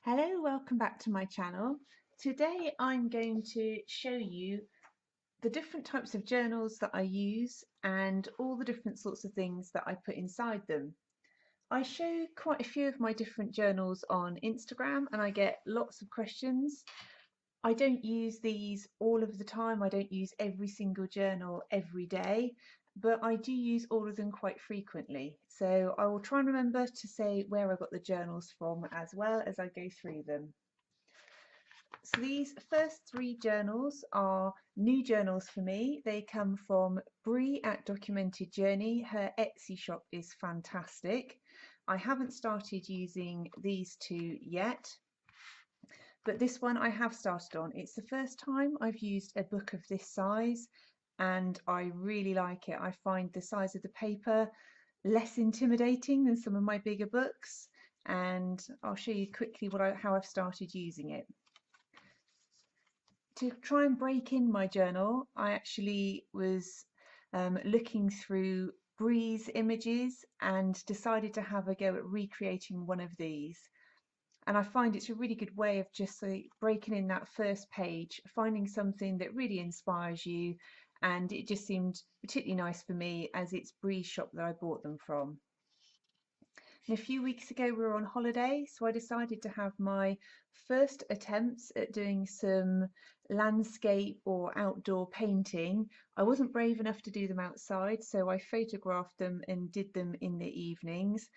Hello, welcome back to my channel. Today I'm going to show you the different types of journals that I use and all the different sorts of things that I put inside them. I show quite a few of my different journals on Instagram and I get lots of questions. I don't use these all of the time. I don't use every single journal every day, but I do use all of them quite frequently. So I will try and remember to say where I got the journals from as well as I go through them. So these first three journals are new journals for me. They come from Bree at Documented Journey. Her Etsy shop is fantastic. I haven't started using these two yet, but this one I have started on. It's the first time I've used a book of this size and I really like it. I find the size of the paper less intimidating than some of my bigger books, and I'll show you quickly how I've started using it. To try and break in my journal, I actually was looking through Bree's images and decided to have a go at recreating one of these. And I find it's a really good way of just breaking in that first page, finding something that really inspires you, and it just seemed particularly nice for me as it's Bree's shop that I bought them from. And a few weeks ago we were on holiday, so I decided to have my first attempts at doing some landscape or outdoor painting. I wasn't brave enough to do them outside, so I photographed them and did them in the evenings.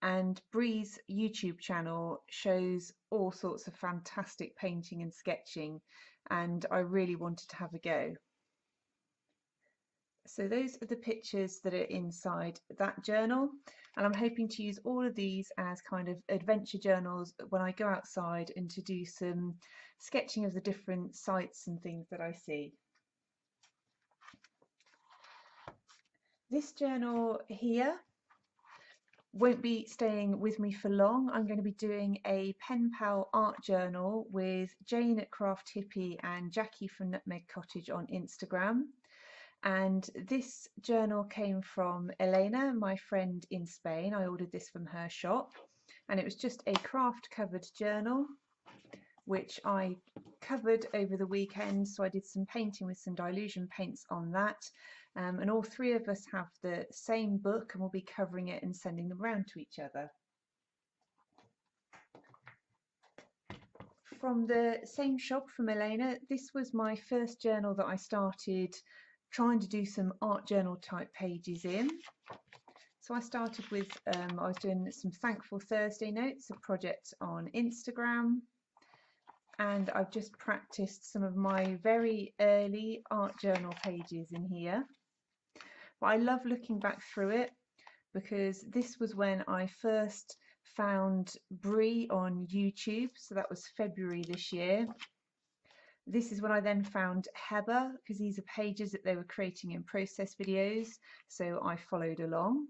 And Bree's YouTube channel shows all sorts of fantastic painting and sketching, and I really wanted to have a go. So those are the pictures that are inside that journal, and I'm hoping to use all of these as kind of adventure journals when I go outside and to do some sketching of the different sights and things that I see. This journal here won't be staying with me for long. I'm going to be doing a pen pal art journal with Jane at Craft Hippie and Jackie from Nutmeg Cottage on Instagram. And this journal came from Elena, my friend in Spain. I ordered this from her shop, and it was just a craft covered journal which I covered over the weekend. So I did some painting with some Delusion paints on that, and all three of us have the same book and we'll be covering it and sending them around to each other. From the same shop from Elena, this was my first journal that I started trying to do some art journal type pages in. So I started with, I was doing some Thankful Thursday notes, a project on Instagram, and I've just practiced some of my very early art journal pages in here. But I love looking back through it because this was when I first found Bree on YouTube, so that was February this year. This is when I then found Heber, because these are pages that they were creating in process videos, so I followed along.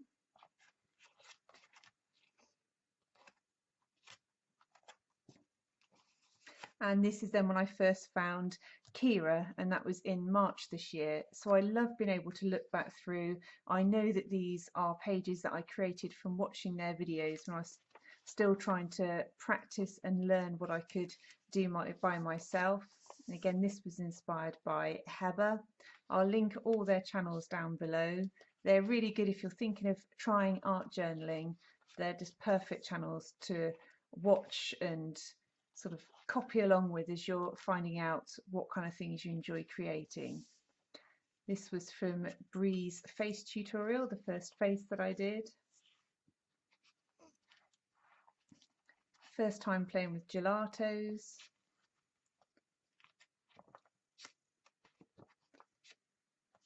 And this is then when I first found Kira, and that was in March this year. So I love being able to look back through. I know that these are pages that I created from watching their videos when I was still trying to practice and learn what I could do by myself. And again, this was inspired by Heber. I'll link all their channels down below. They're really good if you're thinking of trying art journaling. They're just perfect channels to watch and sort of copy along with as you're finding out what kind of things you enjoy creating. This was from Bree's face tutorial, the first face that I did. First time playing with gelatos.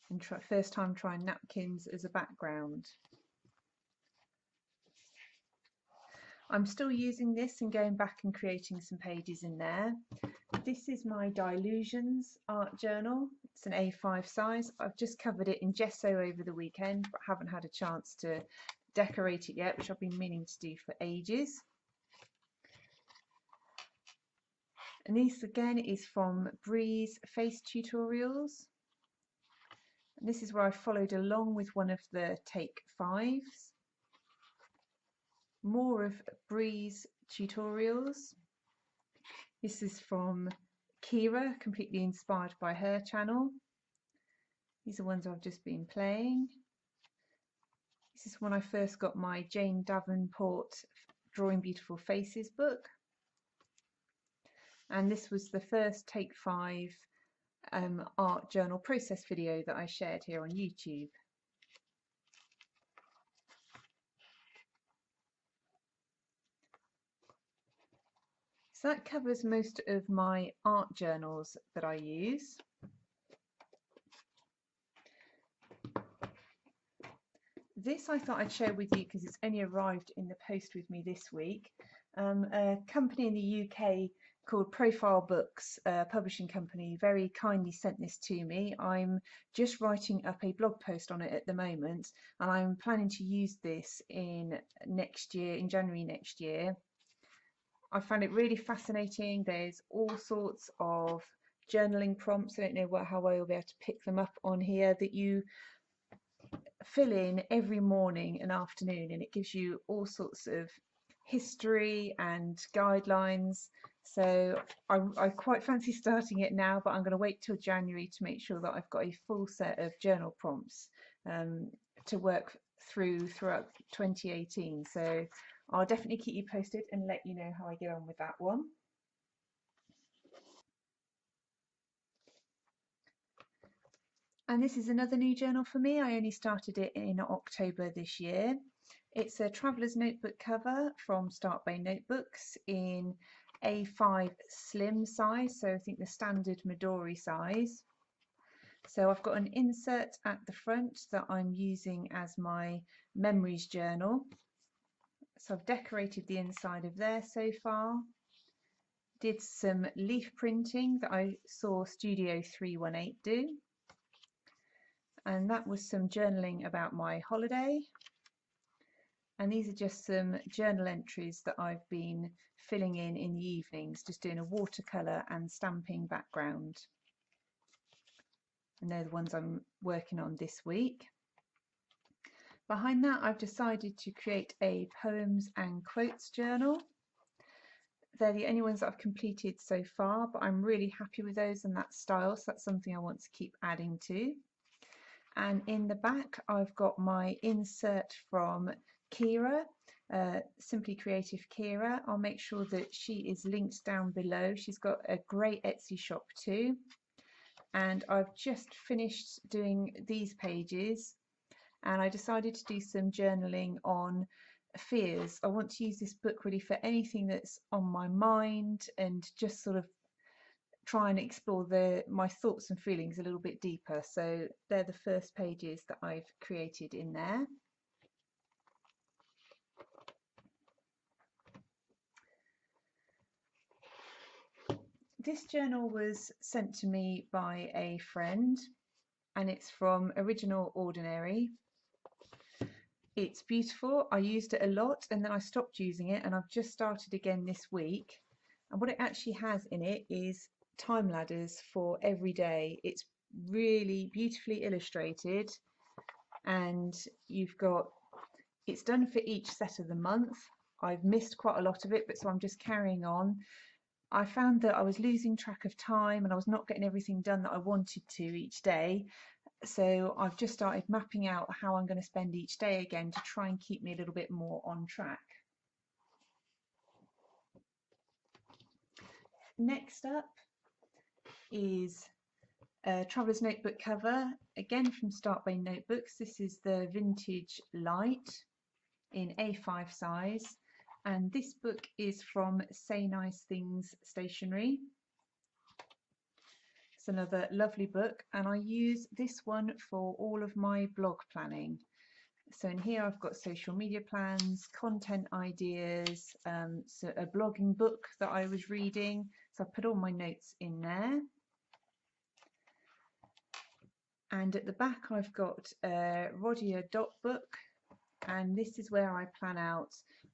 And first time trying napkins as a background. I'm still using this and going back and creating some pages in there. This is my Delusions Art Journal. It's an A5 size. I've just covered it in gesso over the weekend, but haven't had a chance to decorate it yet, which I've been meaning to do for ages. And this again is from Bree's face tutorials. And this is where I followed along with one of the take fives. More of Bree's tutorials. This is from Kira, completely inspired by her channel. These are ones I've just been playing. This is when I first got my Jane Davenport Drawing Beautiful Faces book. And this was the first Take 5 art journal process video that I shared here on YouTube. So that covers most of my art journals that I use. This I thought I'd share with you because it's only arrived in the post with me this week. A company in the UK called Profile Books, a publishing company, very kindly sent this to me. I'm just writing up a blog post on it at the moment, and I'm planning to use this in next year, in January next year. I found it really fascinating. There's all sorts of journaling prompts. I don't know how I will be able to pick them up on here, that you fill in every morning and afternoon, and it gives you all sorts of history and guidelines. So I quite fancy starting it now, but I'm going to wait till January to make sure that I've got a full set of journal prompts to work throughout 2018. So I'll definitely keep you posted and let you know how I get on with that one. And this is another new journal for me. I only started it in October this year. It's a traveller's notebook cover from Start by Notebooks in A5 slim size, so I think the standard Midori size. So I've got an insert at the front that I'm using as my memories journal. So I've decorated the inside of there so far. Did some leaf printing that I saw Studio 318 do. And that was some journaling about my holiday. And these are just some journal entries that I've been filling in the evenings, just doing a watercolour and stamping background. And they're the ones I'm working on this week. Behind that, I've decided to create a poems and quotes journal. They're the only ones that I've completed so far, but I'm really happy with those and that style, so that's something I want to keep adding to. And in the back, I've got my insert from Kira, Simply Creative Kira. I'll make sure that she is linked down below. She's got a great Etsy shop too. And I've just finished doing these pages, and I decided to do some journaling on fears. I want to use this book really for anything that's on my mind, and just sort of try and explore my thoughts and feelings a little bit deeper. So they're the first pages that I've created in there. This journal was sent to me by a friend, and it's from Original Ordinary. It's beautiful. I used it a lot and then I stopped using it, and I've just started again this week. And what it actually has in it is time ladders for every day. It's really beautifully illustrated, and it's done for each set of the month. I've missed quite a lot of it, but so I'm just carrying on. I found that I was losing track of time and I was not getting everything done that I wanted to each day. So I've just started mapping out how I'm going to spend each day again to try and keep me a little bit more on track. Next up is a Traveller's Notebook cover, again from Start by Notebooks. This is the Vintage Light in A5 size, and this book is from Say Nice Things Stationery. It's another lovely book, and I use this one for all of my blog planning. So in here I've got social media plans, content ideas, so a blogging book that I was reading, so I put all my notes in there. And at the back I've got a Rodeo Dot Book, and this is where I plan out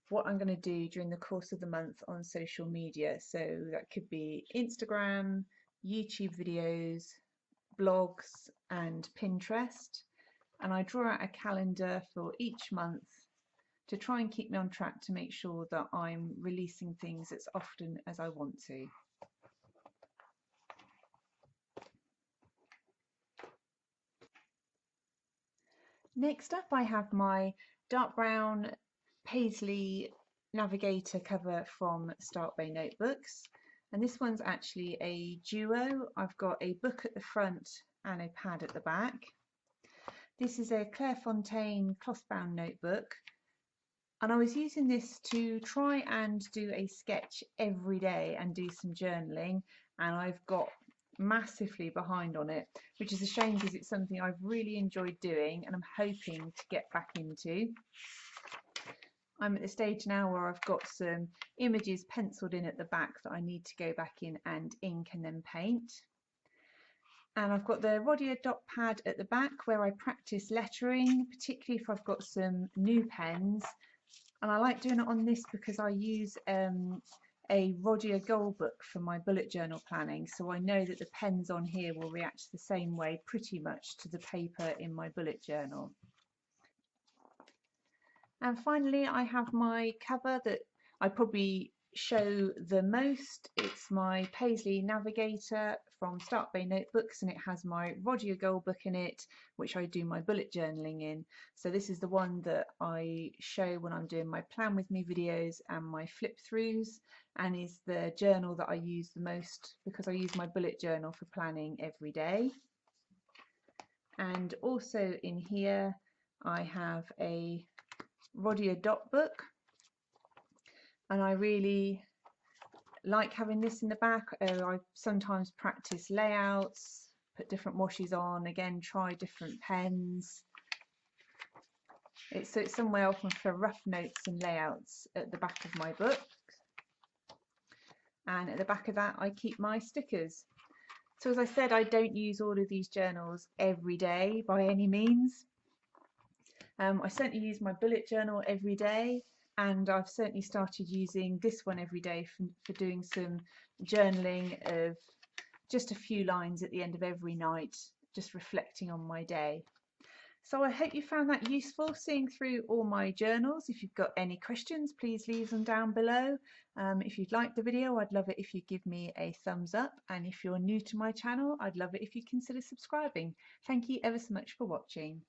what I'm going to do during the course of the month on social media. So that could be Instagram, YouTube videos, blogs and Pinterest. And I draw out a calendar for each month to try and keep me on track to make sure that I'm releasing things as often as I want to. Next up, I have my dark brown paisley navigator cover from Start Bay Notebooks, and this one's actually a duo. I've got a book at the front and a pad at the back. This is a Clairefontaine cloth-bound notebook, and I was using this to try and do a sketch every day and do some journaling, and I've got massively behind on it, which is a shame because it's something I've really enjoyed doing and I'm hoping to get back into. I'm at the stage now where I've got some images penciled in at the back that I need to go back in and ink and then paint. And I've got the Rodeo Dot pad at the back where I practice lettering, particularly if I've got some new pens. And I like doing it on this because I use a Rodeo Gold book for my bullet journal planning, so I know that the pens on here will react the same way pretty much to the paper in my bullet journal. And finally, I have my cover that I probably show the most. It's my Paisley Navigator from Start Bay Notebooks, and it has my Rodeo Gold book in it, which I do my bullet journaling in. So this is the one that I show when I'm doing my plan with me videos and my flip throughs, and is the journal that I use the most because I use my bullet journal for planning every day. And also in here I have a Rodeo Dot book, and I really like having this in the back. I sometimes practice layouts, put different washes on, again try different pens. So it's somewhere often for rough notes and layouts at the back of my book, and at the back of that I keep my stickers. So as I said, I don't use all of these journals every day by any means. I certainly use my bullet journal every day, and I've certainly started using this one every day for doing some journaling of just a few lines at the end of every night, just reflecting on my day. So I hope you found that useful, seeing through all my journals. If you've got any questions, please leave them down below. If you'd like the video, I'd love it if you give me a thumbs up, and if you're new to my channel, I'd love it if you consider subscribing. Thank you ever so much for watching.